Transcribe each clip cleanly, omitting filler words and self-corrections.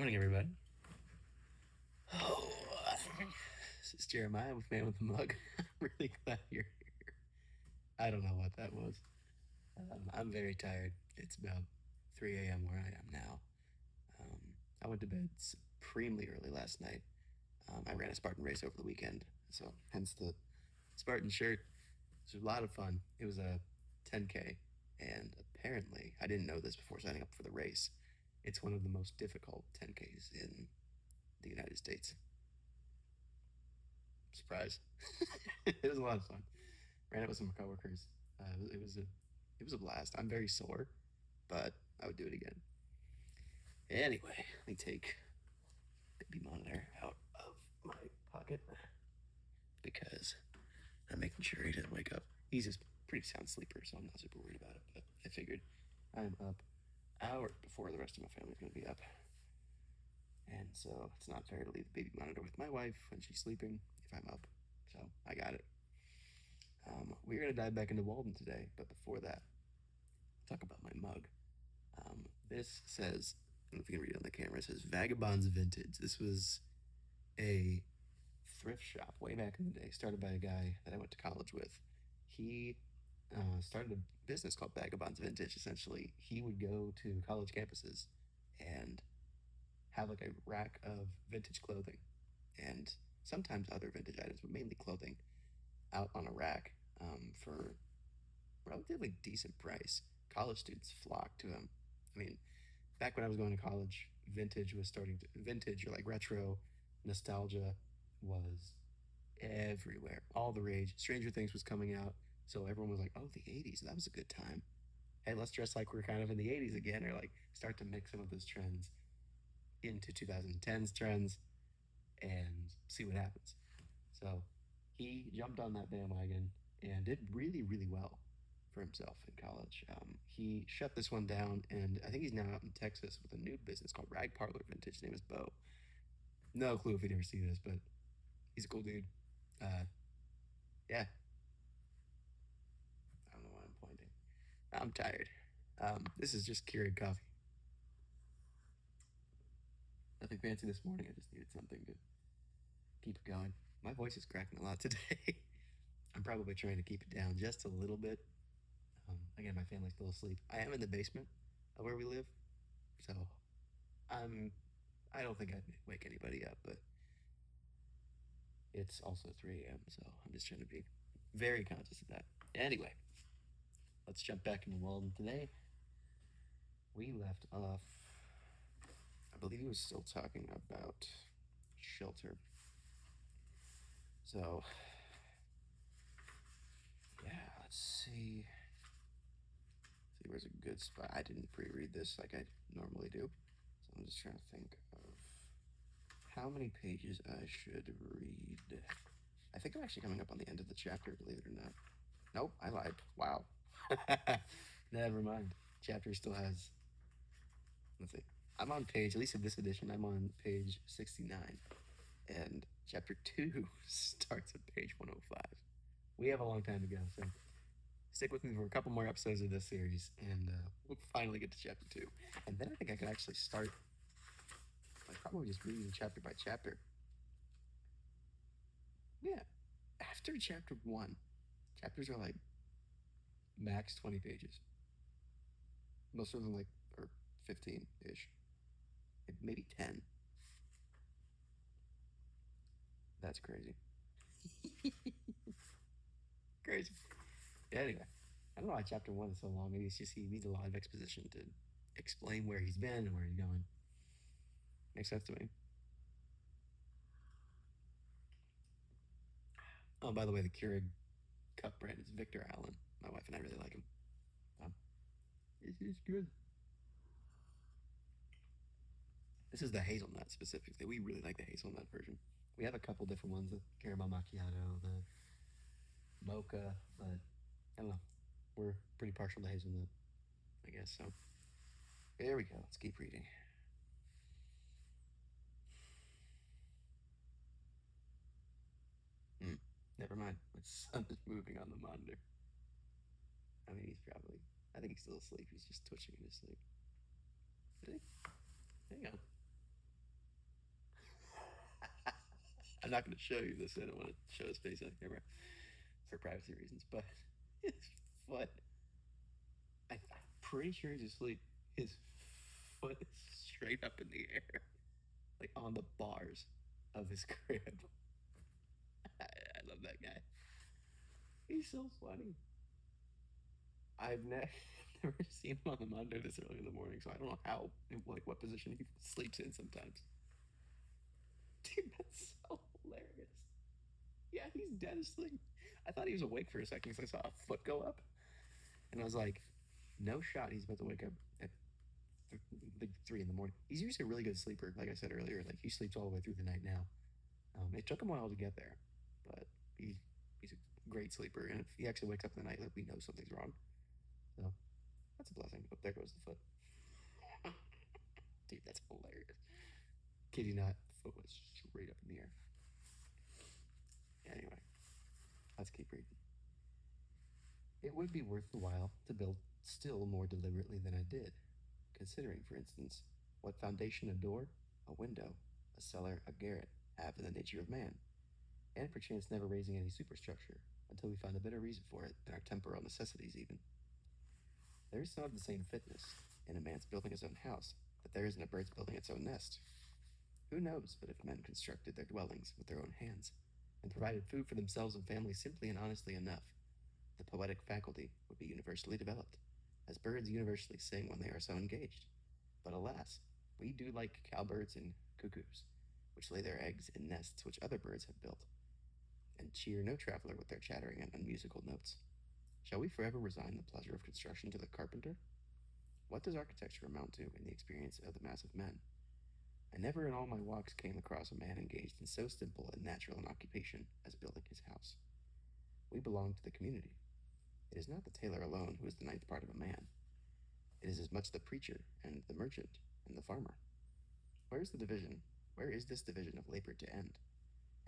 Morning, everybody. Oh, this is Jeremiah with Man with the Mug. I'm really glad you're here. I don't know what that was. I'm very tired. It's about 3 a.m. where I am now. I went to bed supremely early last night. I ran a Spartan race over the weekend, so hence the Spartan shirt. It was a lot of fun. It was a 10K, and apparently, I didn't know this before signing up for the race. It's one of the most difficult 10Ks in the United States. Surprise. It was a lot of fun. Ran it with some coworkers. It was a blast. I'm very sore, but I would do it again. Anyway, let me take baby monitor out of my pocket because I'm making sure he doesn't wake up. He's a pretty sound sleeper, so I'm not super worried about it. But I figured I'm up hour before the rest of my family's gonna be up, and so it's not fair to leave the baby monitor with my wife when she's sleeping if I'm up. So I got it. We're gonna dive back into Walden today, but before that, talk about my mug. This says, I don't know if you can read it on the camera. It says Vagabonds Vintage. This was a thrift shop way back in the day, started by a guy that I went to college with. He started a business called Vagabonds Vintage. Essentially, he would go to college campuses and have like a rack of vintage clothing and sometimes other vintage items, but mainly clothing out on a rack for relatively decent price. College students flocked to him. I mean, back when I was going to college, vintage or like retro nostalgia was everywhere. All the rage. Stranger Things was coming out, so everyone was like, "Oh, the '80s, that was a good time. Hey, let's dress like we're kind of in the '80s again," or like start to mix some of those trends into 2010s trends and see what happens. So he jumped on that bandwagon and did really, really well for himself in college. He shut this one down, and I think he's now out in Texas with a new business called Rag Parlor Vintage. His name is Bo. No clue if he'd ever see this, but he's a cool dude. Uh, yeah, I don't know why I'm pointing. I'm tired. This is just Keurig coffee. Nothing fancy this morning. I just needed something to keep it going. My voice is cracking a lot today. I'm probably trying to keep it down just a little bit. Again, my family's still asleep. I am in the basement of where we live, so I'm. I don't think I'd wake anybody up, but it's also 3 a.m., so I'm just trying to be very conscious of that. Anyway, let's jump back into Walden today. We left off. I believe he was still talking about shelter. So, yeah, let's see. See where's a good spot. I didn't pre-read this like I normally do, so I'm just trying to think of how many pages I should read. I think I'm actually coming up on the end of the chapter, believe it or not. Nope, I lied. Wow. Never mind. Chapter still has. Let's see. I'm on page, at least in this edition, I'm on page 69. And chapter 2 starts at page 105. We have a long time to go, so stick with me for a couple more episodes of this series, and we'll finally get to chapter 2. And then I think I can actually start by probably just reading chapter by chapter. Yeah. After chapter 1, chapters are like max 20 pages. Most of them like are 15 ish, maybe 10. That's crazy. Crazy. Yeah, anyway, I don't know why chapter 1 is so long. Maybe it's just he needs a lot of exposition to explain where he's been and where he's going. Makes sense to me. Oh, by the way, the Keurig cup brand is Victor Allen. My wife and I really like him. Um, it's good. This is the hazelnut specifically. We really like the hazelnut version. We have a couple different ones, the caramel macchiato, the mocha, but I don't know. We're pretty partial to hazelnut, I guess. So there we go. Let's keep reading. Hmm. Never mind. My son is moving on the monitor. I mean, he's probably. I think he's still asleep. He's just twitching in his sleep. Is he? Hang on. I'm not going to show you this. I don't want to show his face on camera for privacy reasons. But his foot, I'm pretty sure he's asleep. His foot is straight up in the air, like on the bars of his crib. I love that guy. He's so funny. I've never seen him on the monitor this early in the morning, so I don't know how, like, what position he sleeps in sometimes. Dude, that's so hilarious. Yeah, he's dead asleep. I thought he was awake for a second because I saw a foot go up, and I was like, no shot he's about to wake up at like 3 in the morning. He's usually a really good sleeper, like I said earlier. Like, he sleeps all the way through the night now. It took him a while to get there, but he's a great sleeper, and if he actually wakes up in the night, like, we know something's wrong. So that's a blessing. Oh, there goes the foot. Dude, that's hilarious. Kitty not, foot was straight up in the air. Anyway, let's keep reading. It would be worth the while to build still more deliberately than I did, considering, for instance, what foundation a door, a window, a cellar, a garret have in the nature of man, and perchance never raising any superstructure until we find a better reason for it than our temporal necessities even. There is some of the same fitness in a man's building his own house that there is in a bird's building its own nest. Who knows but if men constructed their dwellings with their own hands, and provided food for themselves and families simply and honestly enough, the poetic faculty would be universally developed, as birds universally sing when they are so engaged. But alas, we do like cowbirds and cuckoos, which lay their eggs in nests which other birds have built, and cheer no traveler with their chattering and unmusical notes. Shall we forever resign the pleasure of construction to the carpenter? What does architecture amount to in the experience of the mass of men? I never in all my walks came across a man engaged in so simple and natural an occupation as building his house. We belong to the community. It is not the tailor alone who is the ninth part of a man. It is as much the preacher and the merchant and the farmer. Where is the division? Where is this division of labor to end?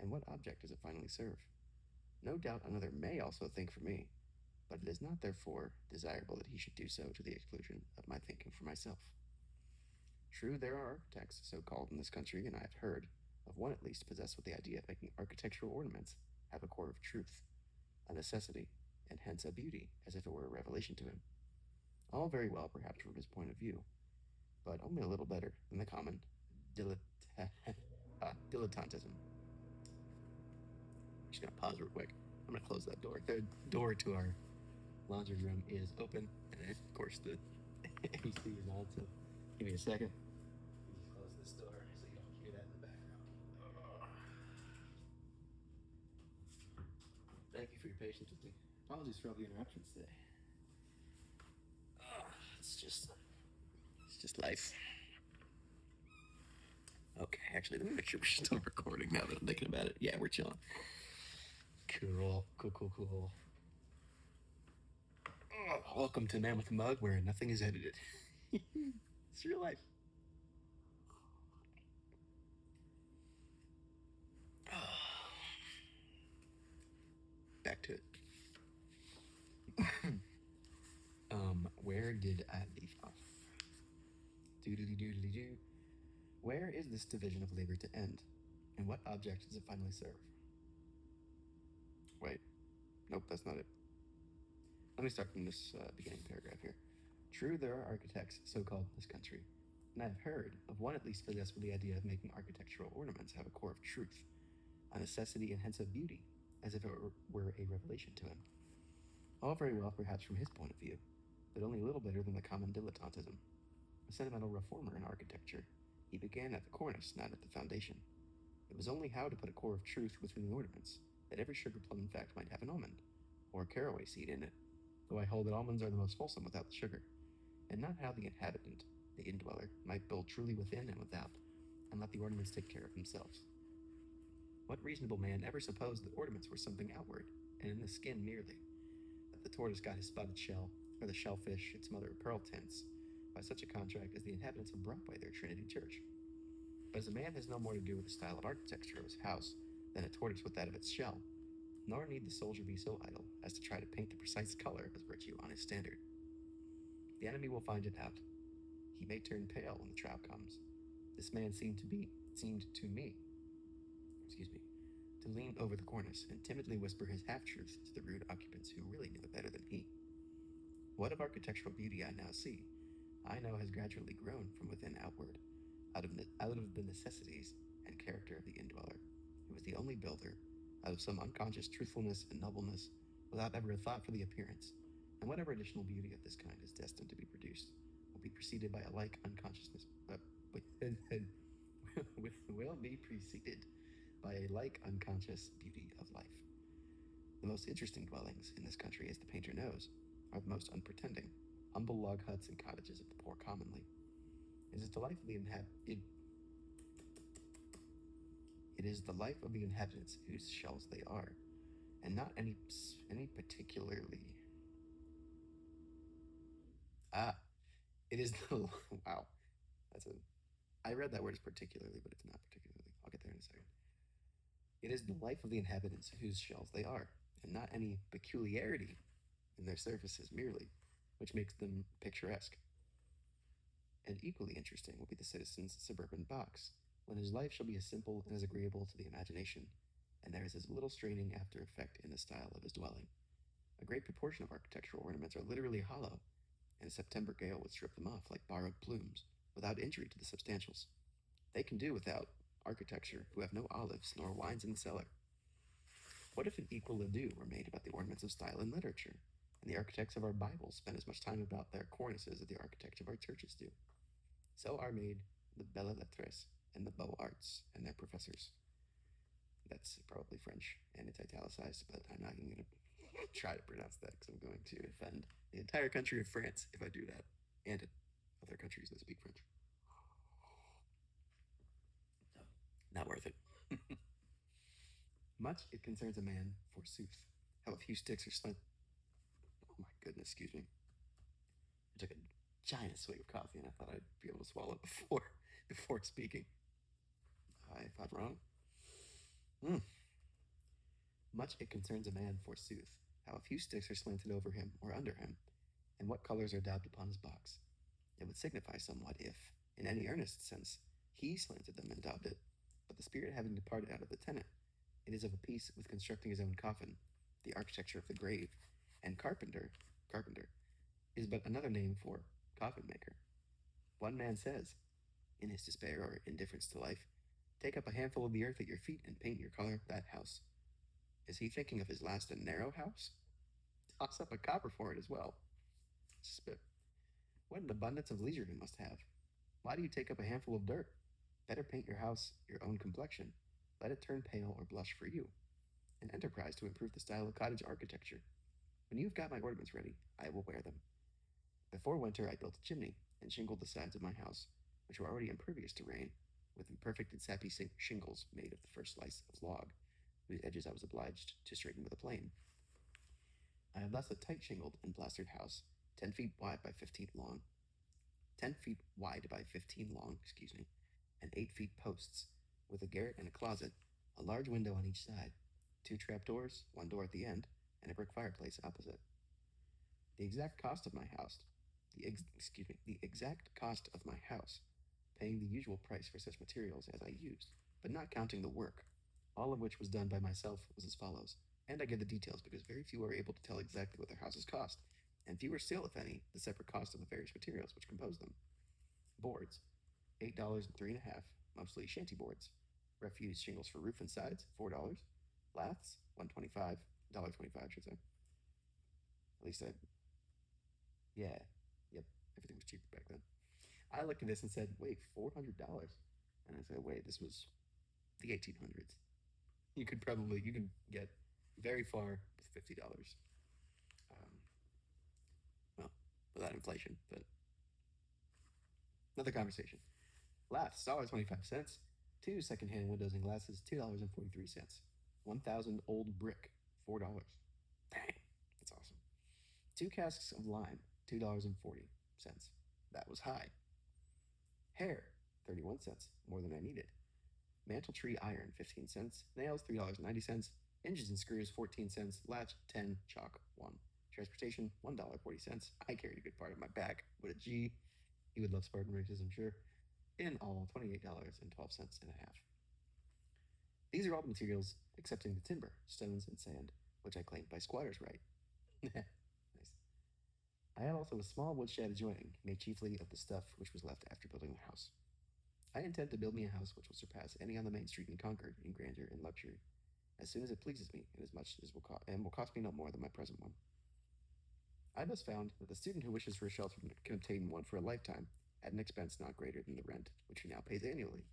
And what object does it finally serve? No doubt another may also think for me, but it is not therefore desirable that he should do so to the exclusion of my thinking for myself. True, there are architects, so called, in this country, and I have heard of one at least possessed with the idea of making architectural ornaments have a core of truth, a necessity, and hence a beauty, as if it were a revelation to him. All very well, perhaps, from his point of view, but only a little better than the common dilettantism. I'm just gonna pause real quick. I'm gonna close that door. The door to our laundry room is open, and of course the AC is on. So give me a second. Close this door so you don't hear that in the background. Thank you for your patience with me. Apologies for all the interruptions today. It's just life. Okay, actually, let me make sure we're still recording now that I'm thinking about it. Yeah, we're chilling. Cool. Welcome to Man with a Mug, where nothing is edited. It's real life. Back to it. Where did I leave off? Doodly-doodly-doo. Where is this division of labor to end? And what object does it finally serve? Wait. Nope, that's not it. Let me start from this beginning paragraph here. True, there are architects, so-called, in this country, and I have heard of one at least possessed with the idea of making architectural ornaments have a core of truth, a necessity, and hence of beauty, as if it were a revelation to him. All very well, perhaps, from his point of view, but only a little better than the common dilettantism. A sentimental reformer in architecture, he began at the cornice, not at the foundation. It was only how to put a core of truth within the ornaments, that every sugar plum in fact might have an almond, or a caraway seed in it, though I hold that almonds are the most wholesome without the sugar, and not how the inhabitant, the indweller, might build truly within and without, and let the ornaments take care of themselves. What reasonable man ever supposed that ornaments were something outward, and in the skin merely, that the tortoise got his spotted shell, or the shellfish its mother of pearl tints, by such a contract as the inhabitants of Broadway their Trinity Church? But as a man has no more to do with the style of architecture of his house than a tortoise with that of its shell, nor need the soldier be so idle as to try to paint the precise color of virtue on his standard. The enemy will find it out. He may turn pale when the trial comes. This man seemed to me, to lean over the cornice and timidly whisper his half truths to the rude occupants who really knew it better than he. What of architectural beauty I now see, I know has gradually grown from within outward, out of the necessities and character of the indweller, who was the only builder, out of some unconscious truthfulness and nobleness, without ever a thought for the appearance, and whatever additional beauty of this kind is destined to be produced will be preceded by a like unconsciousness, will be preceded by a like unconscious beauty of life. The most interesting dwellings in this country, as the painter knows, are the most unpretending, humble log huts and cottages of the poor commonly. It is the life of the it is the life of the inhabitants whose shells they are, and not any particularly. Ah, it is the wow. That's a. I read that word as particularly, but it's not particularly. I'll get there in a second. It is the life of the inhabitants whose shells they are, and not any peculiarity in their surfaces merely, which makes them picturesque. And equally interesting will be the citizen's suburban box, when his life shall be as simple and as agreeable to the imagination, and there is as little straining after effect in the style of his dwelling. A great proportion of architectural ornaments are literally hollow, and a September gale would strip them off like borrowed plumes, without injury to the substantials. They can do without architecture, who have no olives nor wines in the cellar. What if an equal ado were made about the ornaments of style in literature, and the architects of our Bibles spend as much time about their cornices as the architects of our churches do? So are made the belles lettres and the beaux arts and their professors. That's probably French, and it's italicized, but I'm not even going to try to pronounce that because I'm going to offend the entire country of France if I do that, and other countries that speak French. So, not worth it. Much it concerns a man, forsooth, how a few sticks are spent. Oh my goodness, excuse me. I took a giant swig of coffee and I thought I'd be able to swallow it before speaking. I thought wrong. Much it concerns a man, forsooth, how a few sticks are slanted over him or under him, and what colors are daubed upon his box. It would signify somewhat if, in any earnest sense, he slanted them and daubed it, but the spirit having departed out of the tenant, it is of a piece with constructing his own coffin, the architecture of the grave, and carpenter is but another name for coffin maker. One man says, in his despair or indifference to life, take up a handful of the earth at your feet and paint your color that house. Is he thinking of his last and narrow house? Toss up a copper for it as well. Spit. What an abundance of leisure he must have. Why do you take up a handful of dirt? Better paint your house your own complexion. Let it turn pale or blush for you. An enterprise to improve the style of cottage architecture. When you've got my ornaments ready, I will wear them. Before winter, I built a chimney and shingled the sides of my house, which were already impervious to rain, with imperfect and sappy shingles made of the first slice of log, whose edges I was obliged to straighten with a plane. I have thus a tight shingled and plastered house, 10 feet wide by 15 long, 10 feet wide by 15 long, and 8 feet posts, with a garret and a closet, a large window on each side, 2 trapdoors, 1 door at the end, and a brick fireplace opposite. The exact cost of my house, paying the usual price for such materials as I used, but not counting the work, all of which was done by myself, was as follows, and I give the details because very few are able to tell exactly what their houses cost, and fewer still, if any, the separate cost of the various materials which compose them. Boards, $8 and 3.5, mostly shanty boards. Refuse shingles for roof and sides, $4. Laths, $1.25, $1.25, I should say. At least yep, everything was cheaper back then. I looked at this and said, wait, $400? And I said, wait, this was the 1800s. You could get very far with $50. Well, without inflation, but another conversation. Laths, $1.25. 2 secondhand windows and glasses, $2.43. 1,000 old brick, $4. Dang, that's awesome. 2 casks of lime, $2.40. That was high. Hair, 31 cents, more than I needed. Mantle tree iron, 15 cents. Nails, $3.90. Hinges and screws, 14 cents. Latch, 10. Chalk, 1. Transportation, $1.40. I carried a good part of my back. What a G. He would love Spartan races, I'm sure. In all, $28.12 and a half. These are all the materials excepting the timber, stones, and sand, which I claimed by squatter's right. Nice. I had also a small woodshed adjoining, made chiefly of the stuff which was left after building the house. I intend to build me a house which will surpass any on the main street in Concord in grandeur and luxury, as soon as it pleases me, and as much as will cost me no more than my present one. I thus found that the student who wishes for a shelter can obtain one for a lifetime, at an expense not greater than the rent which he now pays annually.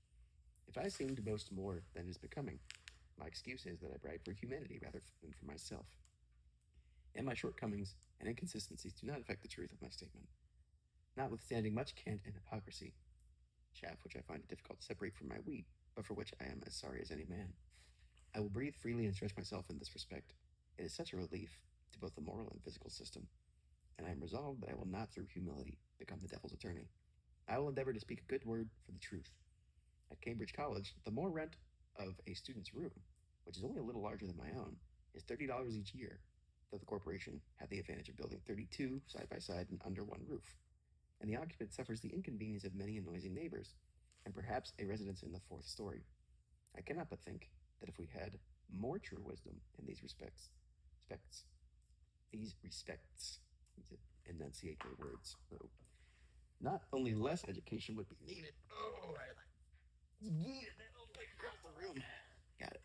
If I seem to boast more than is becoming, my excuse is that I write for humanity rather than for myself. And my shortcomings and inconsistencies do not affect the truth of my statement. Notwithstanding much cant and hypocrisy, chaff which I find it difficult to separate from my wheat, but for which I am as sorry as any man, I will breathe freely and stretch myself in this respect. It is such a relief to both the moral and physical system, and I am resolved that I will not through humility become the devil's attorney. I will endeavor to speak a good word for the truth. At Cambridge College, the more rent of a student's room, which is only a little larger than my own, is $30 each year, though the corporation had the advantage of building 32 side by side and under one roof, and the occupant suffers the inconvenience of many and noisy neighbors, and perhaps a residence in the fourth story. I cannot but think that if we had more true wisdom in these respects, enunciate their words. So, not only less education would be needed. Oh, I yeeted that across the room. Got it.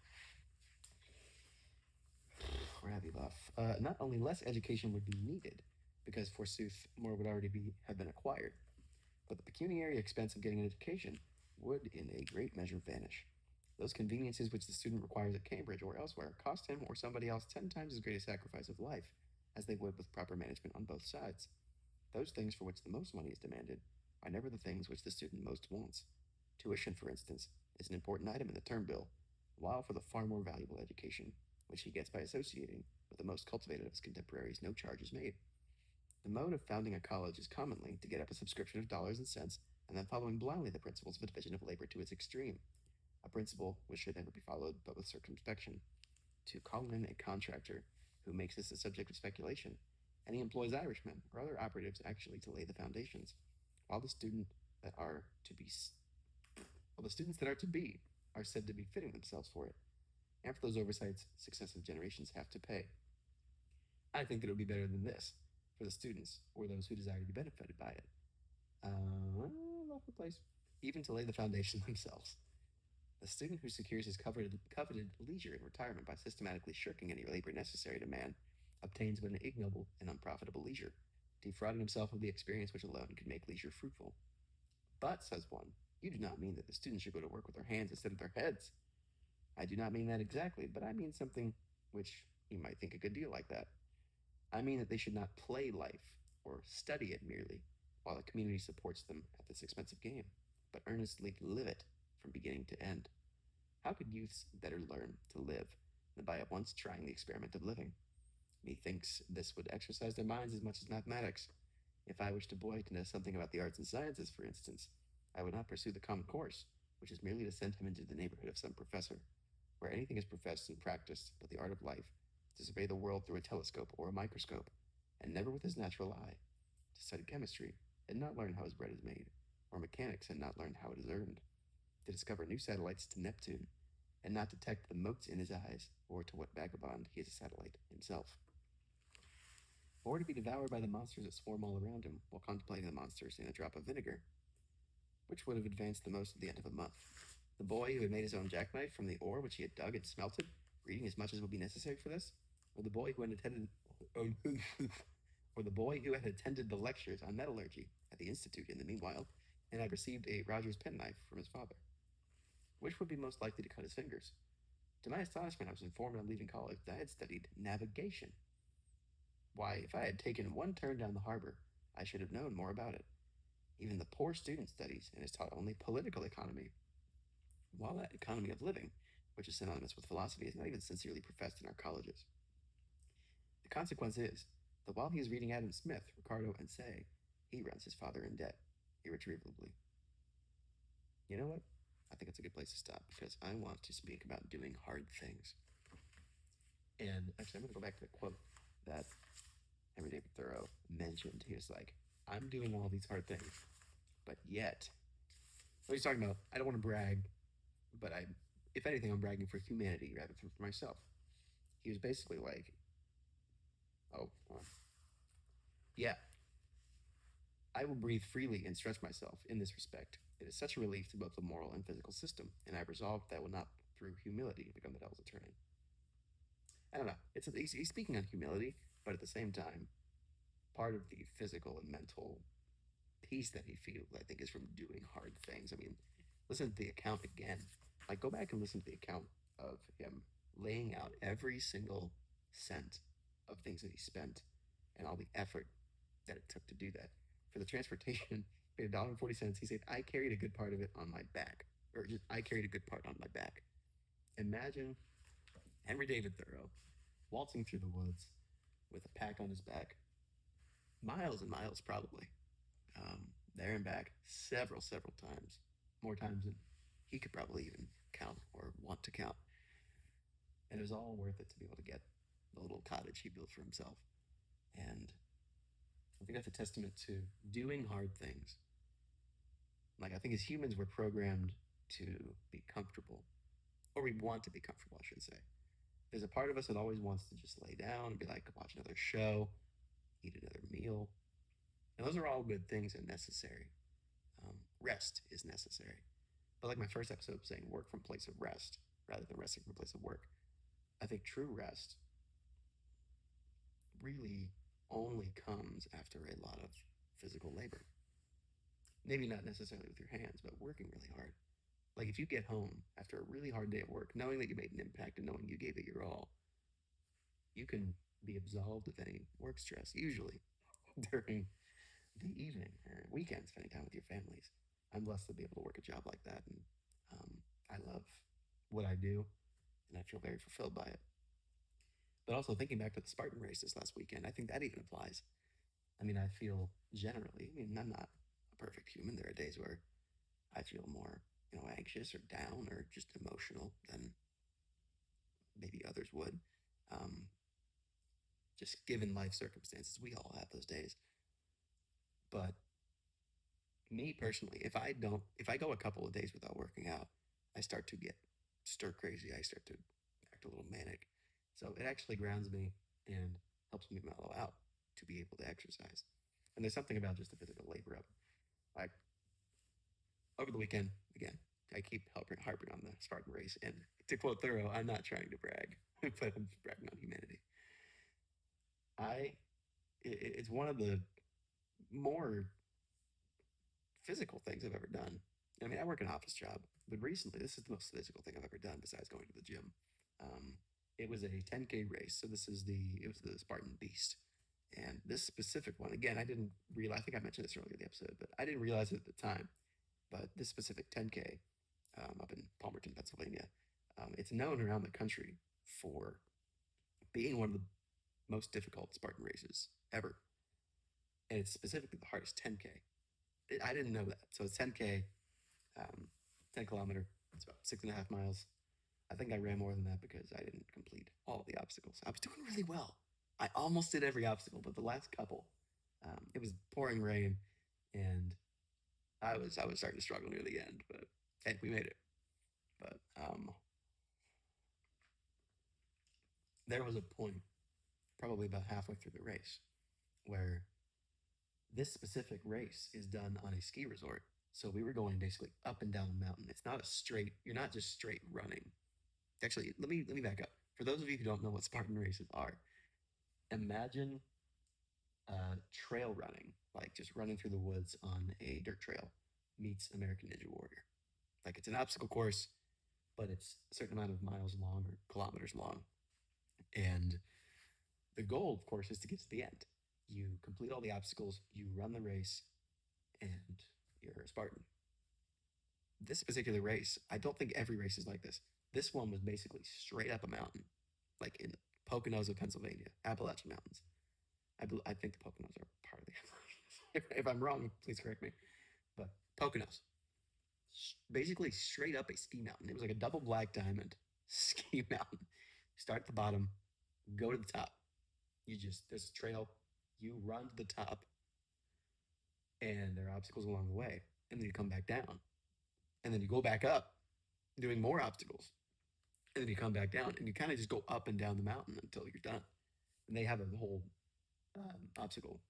Grabby buff. Not only less education would be needed, because forsooth more would already have been acquired, but the pecuniary expense of getting an education would in a great measure vanish. Those conveniences which the student requires at Cambridge or elsewhere cost him or somebody else 10 times as great a sacrifice of life as they would with proper management on both sides. Those things for which the most money is demanded are never the things which the student most wants. Tuition, for instance, is an important item in the term bill, while for the far more valuable education, which he gets by associating with the most cultivated of his contemporaries, no charge is made. The mode of founding a college is commonly to get up a subscription of dollars and cents, and then following blindly the principles of a division of labor to its extreme, a principle which should never be followed but with circumspection. To call in a contractor who makes this a subject of speculation, and he employs Irishmen or other operatives actually to lay the foundations, while the student that are to be, while the students that are to be are said to be fitting themselves for it. And for those oversights, successive generations have to pay. I think that it would be better than this for the students or those who desire to be benefited by it. Lovely place. Even to lay the foundation themselves. The student who secures his coveted leisure in retirement by systematically shirking any labor necessary to man obtains but an ignoble and unprofitable leisure, defrauding himself of the experience which alone can make leisure fruitful. But, says one, you do not mean that the students should go to work with their hands instead of their heads. I do not mean that exactly, but I mean something which you might think a good deal like that. I mean that they should not play life or study it merely, while the community supports them at this expensive game, but earnestly live it from beginning to end. How could youths better learn to live than by at once trying the experiment of living? Methinks this would exercise their minds as much as mathematics. If I wished a boy to know something about the arts and sciences, for instance, I would not pursue the common course, which is merely to send him into the neighborhood of some professor, where anything is professed and practiced but the art of life, to survey the world through a telescope or a microscope, and never with his natural eye, to study chemistry and not learn how his bread is made, or mechanics and not learn how it is earned, to discover new satellites to Neptune, and not detect the motes in his eyes, or to what vagabond he is a satellite himself, or to be devoured by the monsters that swarm all around him while contemplating the monsters in a drop of vinegar. Which would have advanced the most at the end of a month? The boy who had made his own jackknife from the ore which he had dug and smelted, reading as much as would be necessary for this, or the boy who had attended, or the boy who had attended the lectures on metallurgy at the institute in the meanwhile, and had received a Rogers penknife from his father? Which would be most likely to cut his fingers? To my astonishment, I was informed on leaving college that I had studied navigation. Why, if I had taken one turn down the harbor, I should have known more about it. Even the poor student studies and is taught only political economy, while that economy of living, which is synonymous with philosophy, is not even sincerely professed in our colleges. The consequence is that while he is reading Adam Smith, Ricardo, and Say, he runs his father in debt, irretrievably. You know what? I think it's a good place to stop because I want to speak about doing hard things. And actually, I'm going to go back to the quote that Henry David Thoreau mentioned. He was like, I'm doing all these hard things, but yet, what he's talking about, I don't want to brag, but I if anything, I'm bragging for humanity rather than for myself. He was basically like, "Oh, yeah, I will breathe freely and stretch myself in this respect. It is such a relief to both the moral and physical system, and I have resolved that I will not, through humility, become the devil's attorney." I don't know. He's speaking on humility, but at the same time, part of the physical and mental peace that he feels, I think, is from doing hard things. I mean, listen to the account again. Like, go back and listen to the account of him laying out every single cent of things that he spent and all the effort that it took to do that. For the transportation, paid $1.40. He said, "I carried a good part of it on my back," or just "I carried a good part on my back." Imagine Henry David Thoreau waltzing through the woods with a pack on his back, miles and miles probably, there and back several times, more times than he could probably even count or want to count. And it was all worth it to be able to get the little cottage he built for himself. And I think that's a testament to doing hard things. Like, I think as humans, we're programmed to be comfortable, or we want to be comfortable, I should say. There's a part of us that always wants to just lay down and be like, watch another show, eat another meal. And those are all good things and necessary. Rest is necessary. But like my first episode saying, work from place of rest rather than resting from place of work. I think true rest really only comes after a lot of physical labor. Maybe not necessarily with your hands, but working really hard. Like if you get home after a really hard day at work, knowing that you made an impact and knowing you gave it your all, you can be absolved of any work stress, usually during the evening or weekend, spending time with your families. I'm blessed to be able to work a job like that, and I love what I do, and I feel very fulfilled by it. But also thinking back to the Spartan race this last weekend, I think that even applies. I mean, I feel generally. I mean, I'm not a perfect human. There are days where I feel more, anxious or down or just emotional than maybe others would. Um, just given life circumstances, we all have those days. But me personally, if I go a couple of days without working out, I start to get stir crazy. I start to act a little manic. So it actually grounds me and helps me mellow out to be able to exercise. And there's something about just the physical labor of it. Like over the weekend, again, I keep harping on the Spartan race. And to quote Thoreau, I'm not trying to brag, but I'm just bragging on humanity. I, it's one of the more physical things I've ever done. I mean, I work an office job, but recently, this is the most physical thing I've ever done besides going to the gym. Um, it was a 10K race. So it was the Spartan Beast. And this specific one, again, I didn't realize, I think I mentioned this earlier in the episode, but I didn't realize it at the time. But this specific 10K up in Palmerton, Pennsylvania, it's known around the country for being one of the most difficult Spartan races ever. And it's specifically the hardest 10K. I didn't know that. So it's 10K, 10 kilometer. It's about 6.5 miles. I think I ran more than that because I didn't complete all of the obstacles. I was doing really well. I almost did every obstacle, but the last couple, it was pouring rain, and I was starting to struggle near the end. But hey, we made it. But there was a point, probably about halfway through the race, where this specific race is done on a ski resort. So we were going basically up and down the mountain. It's not a straight. You're not just straight running. Actually, let me back up. For those of you who don't know what Spartan races are, imagine trail running, like just running through the woods on a dirt trail, meets American Ninja Warrior. Like it's an obstacle course, but it's a certain amount of miles long or kilometers long. And the goal, of course, is to get to the end. You complete all the obstacles, you run the race, and you're a Spartan. This particular race, I don't think every race is like this. This one was basically straight up a mountain, like in the Poconos of Pennsylvania, Appalachian Mountains. I think the Poconos are part of the Appalachians. If I'm wrong, please correct me. But Poconos, basically straight up a ski mountain. It was like a double black diamond ski mountain. Start at the bottom, go to the top. There's a trail, you run to the top, and there are obstacles along the way. And then you come back down. And then you go back up doing more obstacles. and then you come back down, and you kind of just go up and down the mountain until you're done. And they have a whole obstacle,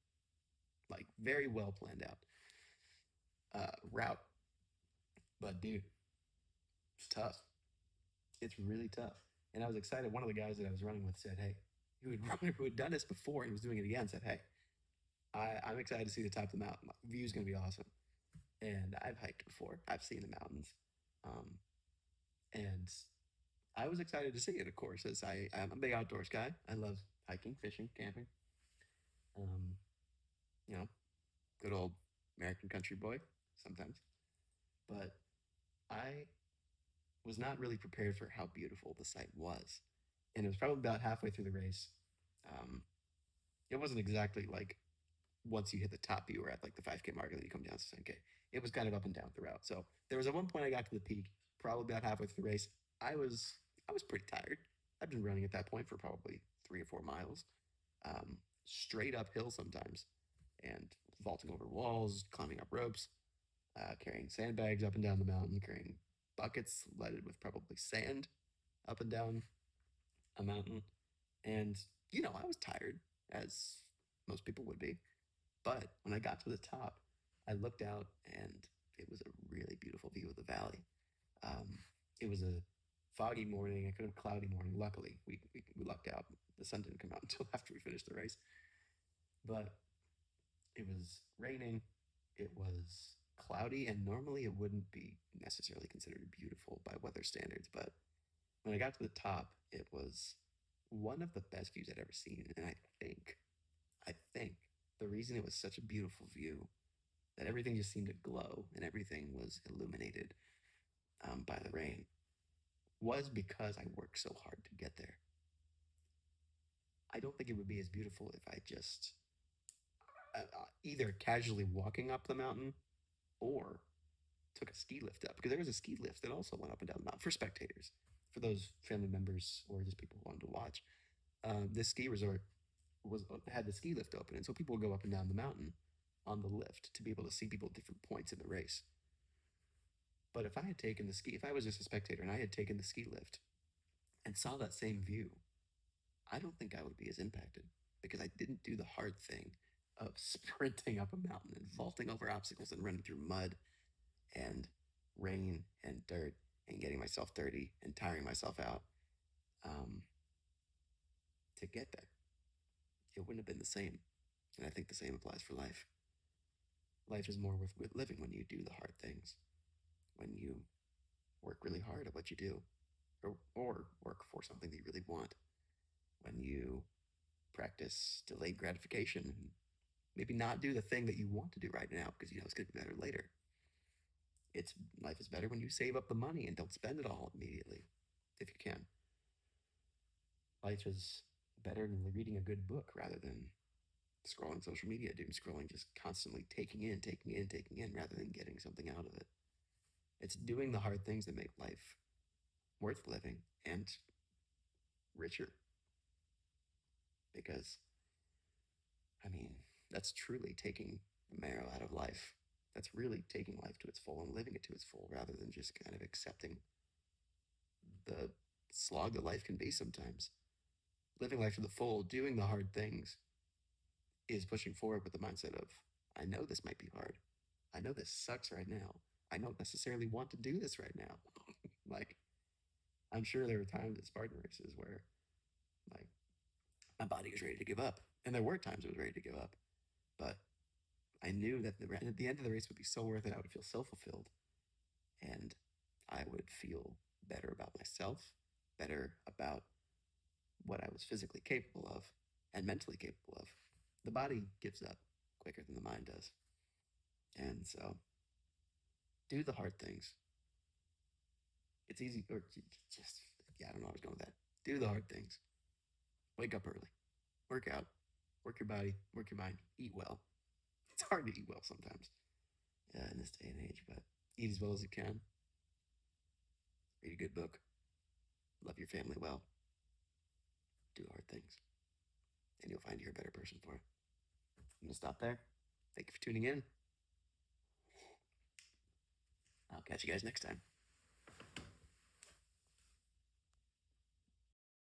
like very well planned out route. But dude, it's tough. It's really tough. And I was excited. One of the guys that I was running with said, "Hey," who had done this before and was doing it again, said, "Hey, I'm excited to see the top of the mountain. Like, the view's going to be awesome." And I've hiked before. I've seen the mountains, um, and I was excited to see it. Of course, as I'm a big outdoors guy. I love hiking, fishing, camping. Um, you know, good old American country boy sometimes. But I was not really prepared for how beautiful the site was. And it was probably about halfway through the race. Um, it wasn't exactly like once you hit the top, you were at like the 5K mark, and then you come down to 10K. It was kind of up and down throughout. So there was at one point I got to the peak, probably about halfway through the race. I was I was pretty tired. I've been running at that point for probably 3 or 4 miles, straight uphill sometimes, and vaulting over walls, climbing up ropes, carrying sandbags up and down the mountain, carrying buckets loaded with probably sand up and down a mountain. And, I was tired, as most people would be. But when I got to the top, I looked out and it was a really beautiful view of the valley. Um, it was a foggy morning, a kind of cloudy morning. Luckily, we lucked out. The sun didn't come out until after we finished the race. But it was raining. It was cloudy, and normally it wouldn't be necessarily considered beautiful by weather standards. But when I got to the top, it was one of the best views I'd ever seen. And I think the reason it was such a beautiful view, that everything just seemed to glow and everything was illuminated by the rain, was because I worked so hard to get there. I don't think it would be as beautiful if I just either casually walking up the mountain or took a ski lift up, because there was a ski lift that also went up and down the mountain for spectators, for those family members or just people who wanted to watch. This ski resort was had the ski lift open, and so people would go up and down the mountain on the lift to be able to see people at different points in the race. But if I was just a spectator and I had taken the ski lift and saw that same view, I don't think I would be as impacted, because I didn't do the hard thing of sprinting up a mountain and vaulting over obstacles and running through mud and rain and dirt and getting myself dirty and tiring myself out um, to get there. It wouldn't have been the same. And I think the same applies for life. Life is more worth living when you do the hard things, when you work really hard at what you do, or work for something that you really want, when you practice delayed gratification and maybe not do the thing that you want to do right now because you know it's going to be better later. It's Life is better when you save up the money and don't spend it all immediately, if you can. Life is better than reading a good book rather than scrolling social media, doom scrolling, just constantly taking in, taking in, taking in, rather than getting something out of it. It's doing the hard things that make life worth living and richer. Because, I mean, that's truly taking the marrow out of life. That's really taking life to its full and living it to its full, rather than just kind of accepting the slog that life can be sometimes. Living life to the full, doing the hard things, is pushing forward with the mindset of, I know this might be hard. I know this sucks right now. I don't necessarily want to do this right now. Like, I'm sure there were times at Spartan races where, like, my body was ready to give up. And there were times it was ready to give up. But I knew that at the end of the race would be so worth it. I would feel so fulfilled. And I would feel better about myself, better about what I was physically capable of and mentally capable of. The body gives up quicker than the mind does. And so, do the hard things. It's easy, or just, yeah, I don't know how I was going with that. Do the hard things. Wake up early, work out, work your body, work your mind, eat well. It's hard to eat well sometimes in this day and age, but eat as well as you can. Read a good book. Love your family well. Do hard things. And you'll find you're a better person for it. I'm going to stop there. Thank you for tuning in. I'll catch you guys next time.